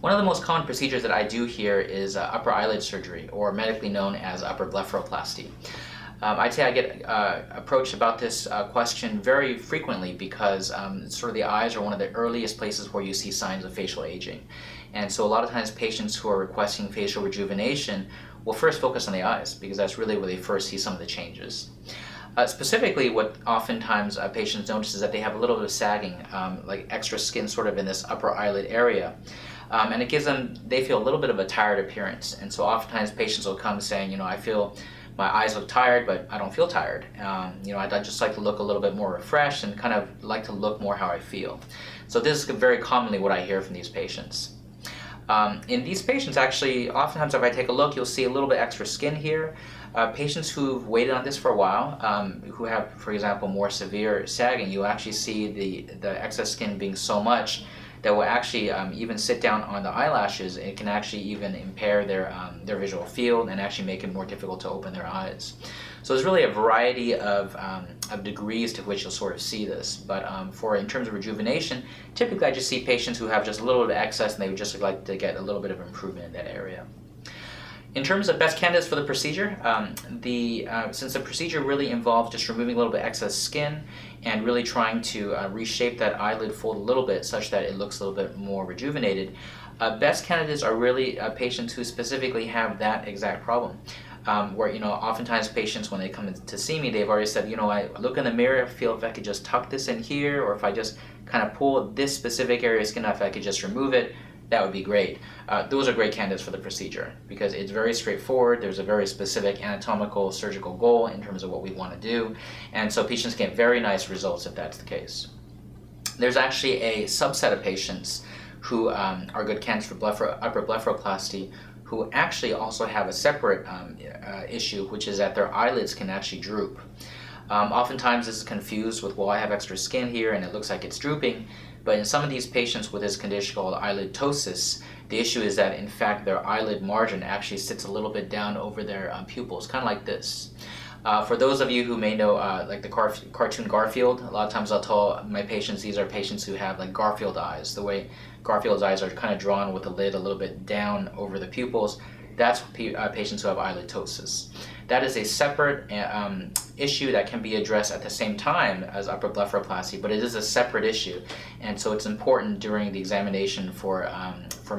One of the most common procedures that I do here is upper eyelid surgery, or medically known as upper blepharoplasty. I'd say I get approached about this question very frequently because sort of the eyes are one of the earliest places where you see signs of facial aging. And so a lot of times patients who are requesting facial rejuvenation will first focus on the eyes because that's really where they first see some of the changes. Specifically, what oftentimes patients notice is that they have a little bit of sagging, like extra skin sort of in this upper eyelid area. And it gives them, they feel a little bit of a tired appearance. And so oftentimes patients will come saying, I feel my eyes look tired, but I don't feel tired. I'd just like to look a little bit more refreshed and kind of like to look more how I feel. So this is very commonly what I hear from these patients. In these patients, actually, oftentimes if I take a look, you'll see a little bit extra skin here. Patients who've waited on this for a while, who have, for example, more severe sagging, you'll actually see the excess skin being so much that will actually even sit down on the eyelashes. It can actually even impair their visual field and actually make it more difficult to open their eyes. So there's really a variety of degrees to which you'll sort of see this. But in terms of rejuvenation, typically I just see patients who have just a little bit of excess and they would just like to get a little bit of improvement in that area. In terms of best candidates for the procedure, since the procedure really involves just removing a little bit excess skin and really trying to reshape that eyelid fold a little bit such that it looks a little bit more rejuvenated, best candidates are really patients who specifically have that exact problem. Where oftentimes patients, when they come in to see me, they've already said, I look in the mirror, I feel if I could just tuck this in here, or if I just kind of pull this specific area of skin, if I could just remove it, that would be great. Those are great candidates for the procedure because it's very straightforward. There's a very specific anatomical surgical goal in terms of what we want to do, and so patients get very nice results if that's the case. There's actually a subset of patients who are good candidates for upper blepharoplasty who actually also have a separate issue, which is that their eyelids can actually droop. Oftentimes this is confused with, well, I have extra skin here and it looks like it's drooping, but in some of these patients with this condition called eyelid ptosis, the issue is that in fact their eyelid margin actually sits a little bit down over their pupils, kind of like this. For those of you who may know like the cartoon Garfield, a lot of times I'll tell my patients these are patients who have like Garfield eyes. The way Garfield's eyes are kind of drawn with the lid a little bit down over the pupils, that's patients who have eyelid ptosis. That is a separate issue that can be addressed at the same time as upper blepharoplasty, but it is a separate issue, and so it's important during the examination for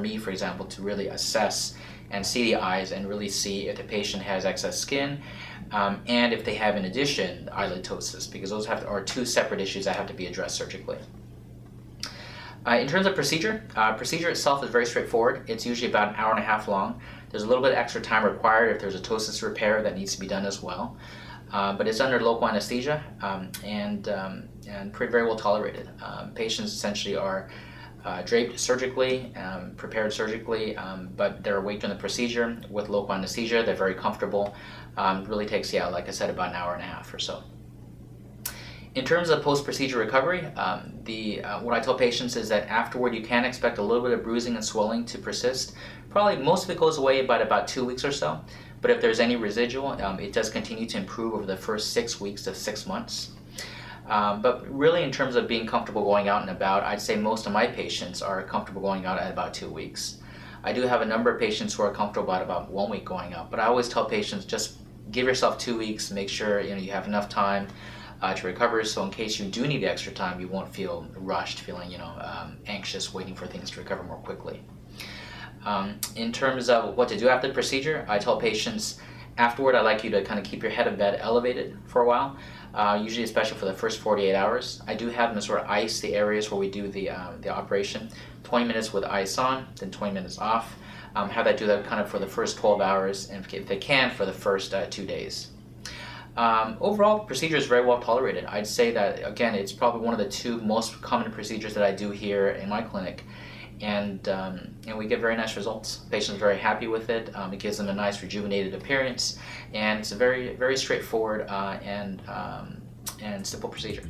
me, for example, to really assess and see the eyes and really see if the patient has excess skin and if they have, in addition, eyelid ptosis, because those are two separate issues that have to be addressed surgically. In terms of procedure itself is very straightforward. It's usually about an hour and a half long. There's a little bit of extra time required if there's a ptosis repair that needs to be done as well. But it's under local anesthesia and very well tolerated. Patients essentially are draped surgically, prepared surgically, but they're awake during the procedure with local anesthesia. They're very comfortable. It really takes, like I said, about an hour and a half or so. In terms of post-procedure recovery, what I tell patients is that afterward you can expect a little bit of bruising and swelling to persist. Probably most of it goes away by about 2 weeks or so, but if there's any residual, it does continue to improve over the first 6 weeks to 6 months. But really in terms of being comfortable going out and about, I'd say most of my patients are comfortable going out at about 2 weeks. I do have a number of patients who are comfortable at about 1 week going out, but I always tell patients just give yourself 2 weeks, make sure you have enough time to recover, so in case you do need the extra time, you won't feel rushed, feeling anxious, waiting for things to recover more quickly. In terms of what to do after the procedure, I tell patients afterward, I'd like you to kind of keep your head of bed elevated for a while, usually especially for the first 48 hours. I do have them sort of ice the areas where we do the operation, 20 minutes with ice on, then 20 minutes off. Have that do that kind of for the first 12 hours, and if they can, for the first 2 days. Overall, the procedure is very well tolerated. I'd say that, again, it's probably one of the 2 most common procedures that I do here in my clinic, and we get very nice results. Patients are very happy with it. It gives them a nice rejuvenated appearance, and it's a very, very straightforward and simple procedure.